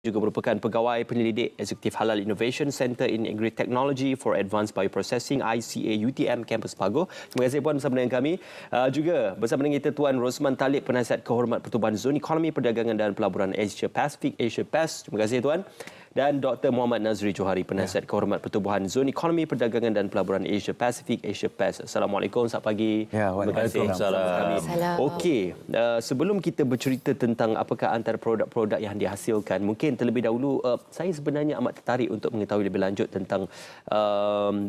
juga merupakan pegawai penyelidik Eksekutif Halal Innovation Center in Agri-Technology for Advanced Bioprocessing ICA UTM Kampus Pagoh. Terima kasih Puan bersama dengan kami. Juga bersama dengan kita Tuan Rosman Talib, Penasihat Kehormat Pertubuhan Zon Ekonomi Perdagangan dan Pelaburan Asia Pasifik, Asia PAS. Terima kasih Tuan. Dan Dr. Muhammad Nazri Johari, Penasihat Kehormat Pertubuhan Zon Ekonomi Perdagangan dan Pelaburan Asia Pasifik, Asia PAS. Assalamualaikum, selamat pagi. Waalaikumsalam. Okey, sebelum kita bercerita tentang apakah antara produk-produk yang dihasilkan, mungkin terlebih dahulu saya sebenarnya amat tertarik untuk mengetahui lebih lanjut tentang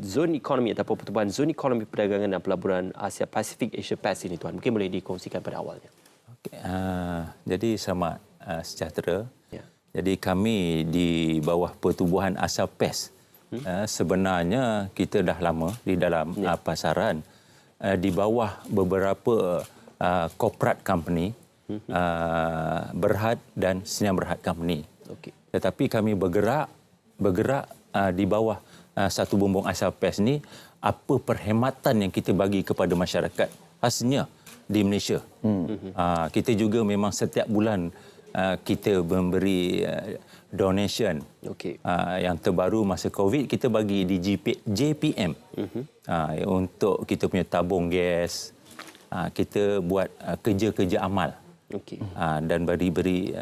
zon ekonomi ataupun Pertubuhan Zon Ekonomi Perdagangan dan Pelaburan Asia Pasifik, Asia PAS ini Tuan. Mungkin boleh dikongsikan pada awalnya. Okay. Jadi selamat sejahtera. Ya. Jadi kami di bawah Pertubuhan Asia PAS, sebenarnya kita dah lama di dalam pasaran, di bawah beberapa corporate company, Berhad dan Sinar Berhad Company. Okey. Tetapi kami bergerak di bawah satu bumbung Asia PAS ni, apa perkhidmatan yang kita bagi kepada masyarakat khasnya di Malaysia. Kita juga memang setiap bulan kita memberi donation. Okey. Yang terbaru masa COVID kita bagi di JPM untuk kita punya tabung gas. Kita buat kerja-kerja amal. Okey. Dan beri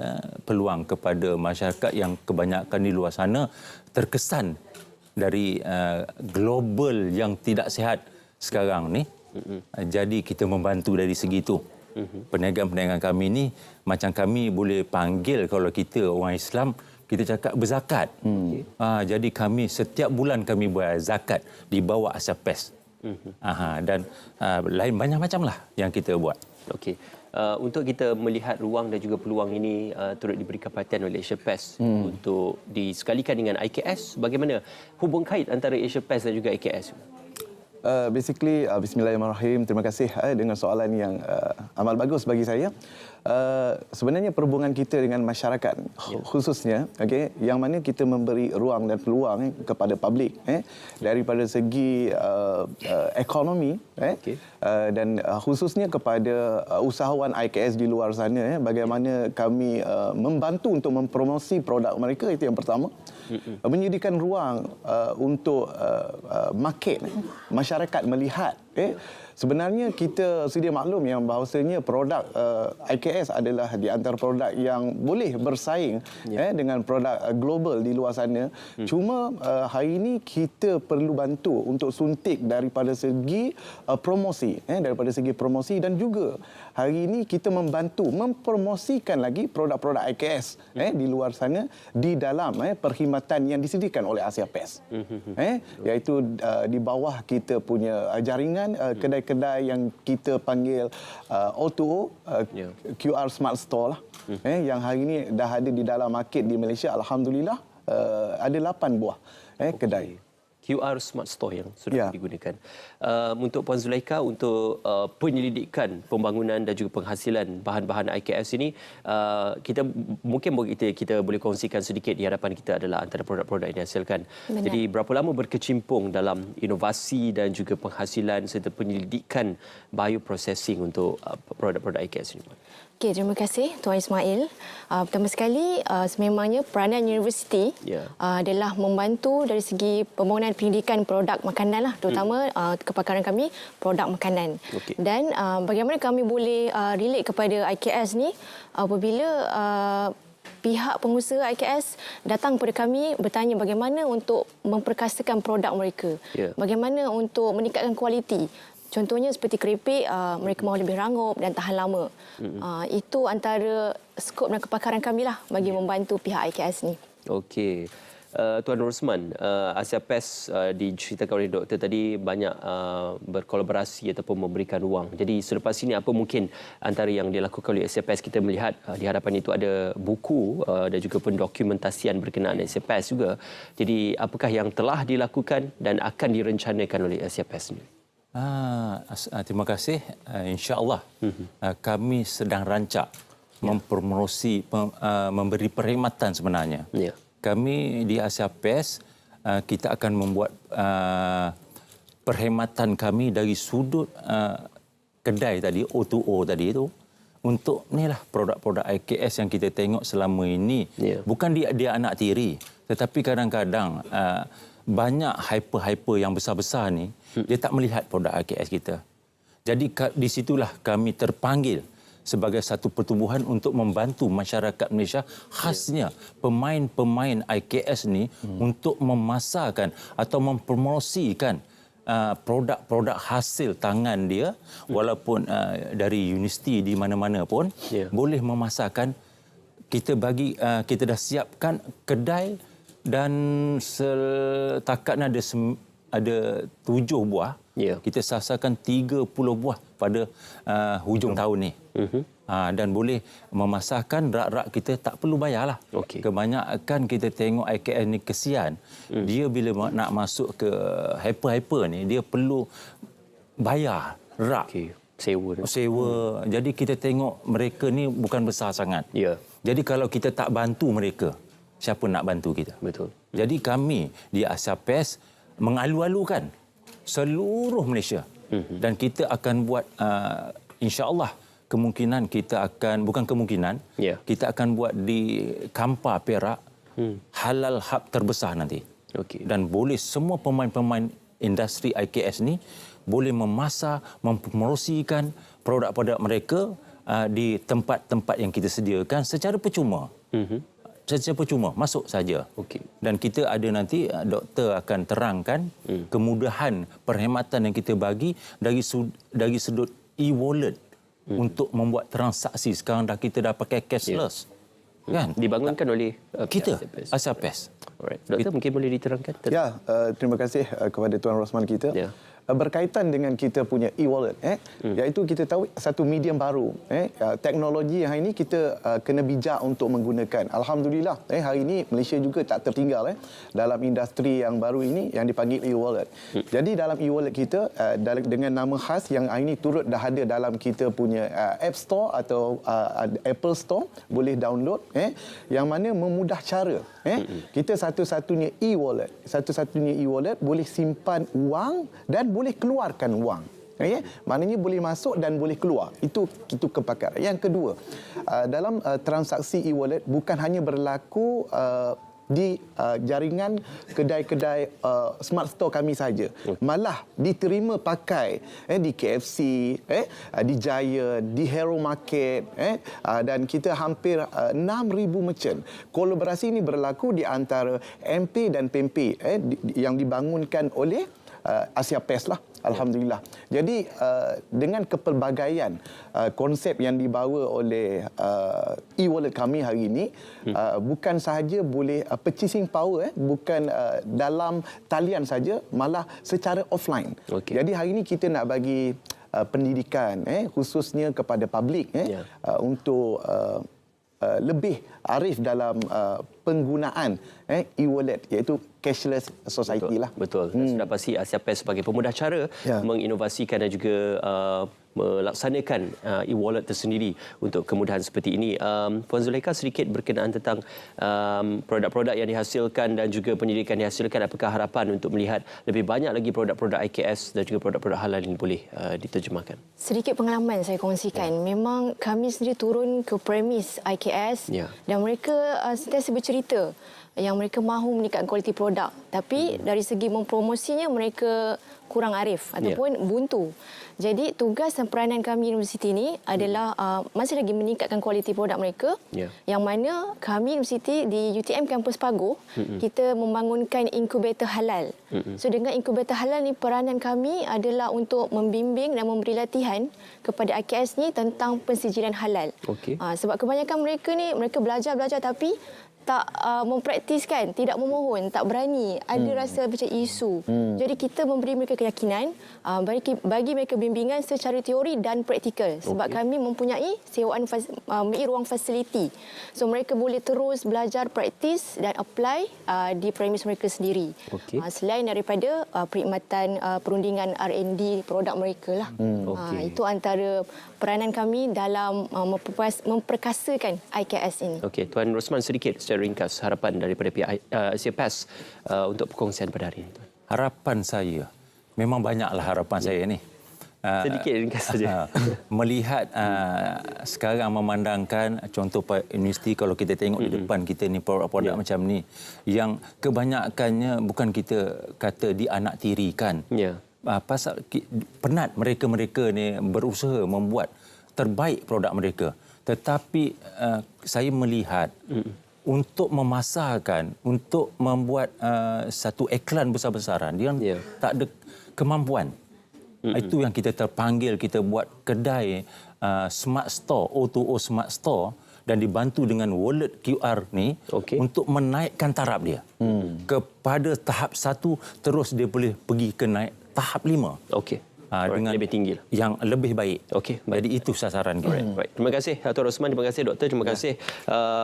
peluang kepada masyarakat yang kebanyakan di luar sana terkesan dari global yang tidak sihat sekarang ni. Jadi kita membantu dari segi itu. Perniagaan-perniagaan kami ni macam kami boleh panggil kalau kita orang Islam, kita cakap berzakat. Jadi kami setiap bulan kami buat zakat di bawah Asia PAS. Dan lain banyak macam lah yang kita buat. Okey. Untuk kita melihat ruang dan juga peluang ini turut diberikan perhatian oleh Asia PAS untuk disekalikan dengan IKS, bagaimana hubung kait antara Asia PAS dan juga IKS? Bismillahirrahmanirrahim. Terima kasih dengan soalan yang amat bagus bagi saya. Sebenarnya perhubungan kita dengan masyarakat khususnya, yang mana kita memberi ruang dan peluang kepada publik daripada segi ekonomi dan khususnya kepada usahawan IKS di luar sana, bagaimana kami membantu untuk mempromosi produk mereka, itu yang pertama. Menyediakan ruang untuk market, masyarakat melihat. Sebenarnya kita sedia maklum yang bahawasanya produk IKS adalah di antara produk yang boleh bersaing dengan produk global di luar sana. Cuma hari ini kita perlu bantu untuk suntik daripada segi promosi, daripada segi promosi, dan juga hari ini kita membantu mempromosikan lagi produk-produk IKS di luar sana di dalam perkhidmatan yang disediakan oleh Asia PAS. Iaitu di bawah kita punya jaringan kedai-kedai yang kita panggil O2O, QR Smart Store lah, yang hari ini dah ada di dalam market di Malaysia. Alhamdulillah, ada 8 buah kedai. QR Smart Store yang sudah digunakan. Untuk Puan Zulaikha, untuk penyelidikan pembangunan dan juga penghasilan bahan-bahan IKS ini, kita boleh kongsikan sedikit di hadapan kita adalah antara produk-produk yang dihasilkan. Benar. Jadi berapa lama berkecimpung dalam inovasi dan juga penghasilan serta penyelidikan bioprocessing untuk produk-produk IKS ini? Okey, terima kasih Tuan Ismail. Pertama sekali, sememangnya peranan universiti adalah membantu dari segi pembangunan pendidikan produk makanan lah, terutama kepakaran kami produk makanan. Okay. Dan bagaimana kami boleh relate kepada IKS ni apabila pihak pengusaha IKS datang kepada kami bertanya bagaimana untuk memperkasakan produk mereka. Bagaimana untuk meningkatkan kualiti. Contohnya seperti keripik, mereka mahu lebih rangup dan tahan lama. Itu antara skop dan kepakaran kami lah bagi membantu pihak IKS ni. Okey. Tuan Rosman, Asia PAS diceritakan oleh doktor tadi banyak berkolaborasi ataupun memberikan ruang. Jadi selepas ini apa mungkin antara yang dilakukan oleh Asia PAS? Kita melihat di hadapan itu ada buku dan juga pendokumentasian berkenaan Asia PAS juga. Jadi apakah yang telah dilakukan dan akan direncanakan oleh Asia PAS ini? Terima kasih. InsyaAllah kami sedang rancak mempromosi, memberi perkhidmatan sebenarnya. Kami di Asia PAS, kita akan membuat perkhidmatan kami dari sudut kedai tadi, O2O tadi itu, untuk inilah produk-produk IKS yang kita tengok selama ini. Bukan dia anak tiri, tetapi kadang-kadang banyak hyper yang besar-besar ni dia tak melihat produk IKS kita. Jadi di situlah kami terpanggil sebagai satu pertubuhan untuk membantu masyarakat Malaysia, khasnya pemain-pemain IKS ni untuk memasarkan atau mempromosikan produk-produk hasil tangan dia, walaupun dari universiti di mana-mana pun boleh memasarkan. Kita dah siapkan kedai dan setakat ada 7 buah. Kita sasarkan 30 buah pada hujung tahun ni. Dan boleh memasarkan rak-rak kita tak perlu bayarlah. Kebanyakan kita tengok IKS ni kesian. Dia bila nak masuk ke hyper ni dia perlu bayar rak. Sewa. Jadi kita tengok mereka ni bukan besar sangat. Jadi kalau kita tak bantu mereka, siapa nak bantu kita? Betul. Jadi kami di Asia PES mengalu-alukan seluruh Malaysia. Dan kita akan buat insya-Allah kemungkinan kita akan, bukan kemungkinan, kita akan buat di Kampar Perak halal hub terbesar nanti. Dan boleh semua pemain-pemain industri IKS ni boleh memasar, mempromosikan produk-produk mereka di tempat-tempat yang kita sediakan secara percuma. Secara percuma, masuk saja. Dan kita ada nanti, doktor akan terangkan kemudahan perkhidmatan yang kita bagi dari sudut e-wallet untuk membuat transaksi. Sekarang kita dah pakai cashless. Kan? Dibangunkan oleh kita, Asia PES. Doktor, mungkin boleh diterangkan? Terima kasih kepada Tuan Rosman kita. Berkaitan dengan kita punya e-wallet, iaitu kita tahu satu medium baru. Teknologi yang hari ini kita kena bijak untuk menggunakan. Alhamdulillah, hari ini Malaysia juga tak tertinggal dalam industri yang baru ini yang dipanggil e-wallet. Jadi dalam e-wallet kita dengan nama khas yang hari ini turut dah ada dalam kita punya App Store atau Apple Store, boleh download, yang mana memudah cara. Kita satu-satunya e-wallet boleh simpan wang dan boleh keluarkan wang. Maknanya boleh masuk dan boleh keluar. Itu kepakaran. Yang kedua, dalam transaksi e-wallet bukan hanya berlaku di jaringan kedai-kedai smart store kami saja. Malah diterima pakai di KFC, di Giant, di Hero Market, dan kita hampir 6,000 merchant. Kolaborasi ini berlaku di antara MP dan PMP yang dibangunkan oleh Asia PES lah. Alhamdulillah. Jadi dengan kepelbagaian konsep yang dibawa oleh e-wallet kami hari ini, bukan sahaja boleh purchasing power, bukan dalam talian saja, malah secara offline. Jadi hari ini kita nak bagi pendidikan khususnya kepada publik untuk lebih arif dalam penggunaan e-wallet, iaitu cashless society lah. Betul. Sudah pasti Asia PES sebagai pemudah cara menginovasikan dan juga melaksanakan e-wallet tersendiri untuk kemudahan seperti ini. Puan Zulaikha, sedikit berkenaan tentang produk-produk yang dihasilkan dan juga pendidikan yang dihasilkan. Apakah harapan untuk melihat lebih banyak lagi produk-produk IKS dan juga produk-produk halal ini boleh diterjemahkan? Sedikit pengalaman saya kongsikan. Memang kami sendiri turun ke premis IKS dan mereka sentiasa bercerita yang mereka mahu meningkatkan kualiti produk, tapi dari segi mempromosinya mereka kurang arif ataupun buntu. Jadi tugas dan peranan kami universiti ini adalah masih lagi meningkatkan kualiti produk mereka, yang mana kami universiti di UTM Kampus Pagoh kita membangunkan inkubator halal. So dengan inkubator halal ni peranan kami adalah untuk membimbing dan memberi latihan kepada IKS ni tentang pensijilan halal. Sebab kebanyakan mereka belajar tapi tak mempraktiskan, tidak memohon, tak berani, ada rasa macam isu. Jadi kita memberi mereka keyakinan, bagi mereka bimbingan secara teori dan praktikal. Sebab kami mempunyai sewaan ruang fasiliti. So mereka boleh terus belajar, praktis dan apply di premis mereka sendiri. Selain daripada perkhidmatan perundingan R&D produk mereka lah. Itu antara peranan kami dalam memperkasakan IKS ini. Tuan Rosman, sedikit secara ringkas harapan daripada pihak Asia PES untuk perkongsian pada hari ini. Harapan saya, memang banyaklah harapan saya ni. Sedikit ringkas saja. Melihat sekarang memandangkan contoh universiti, kalau kita tengok di depan kita ni produk-produk macam ni yang kebanyakannya bukan kita kata dianaktirikan. Pasal penat mereka-mereka ni berusaha membuat terbaik produk mereka. Tetapi saya melihat untuk memasarkan, untuk membuat satu iklan besar-besaran, dia tak ada kemampuan. Itu yang kita terpanggil, kita buat kedai smart store, O2O smart store, dan dibantu dengan wallet QR ni untuk menaikkan taraf dia. Kepada tahap 1, terus dia boleh pergi ke naik tahap 5. Dengan lebih tinggi yang lebih baik. Jadi itu sasaran kita. Right. Terima kasih Dr. Rosman, terima kasih Doktor, terima kasih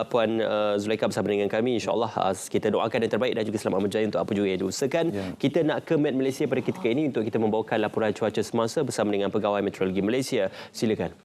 Puan Zulaikha bersama dengan kami. InsyaAllah kita doakan yang terbaik dan juga selamat berjaya untuk apa juga yang diusahakan. Kita nak ke Met Malaysia pada ketika ini untuk kita membawakan laporan cuaca semasa bersama dengan Pegawai Meteorologi Malaysia. Silakan.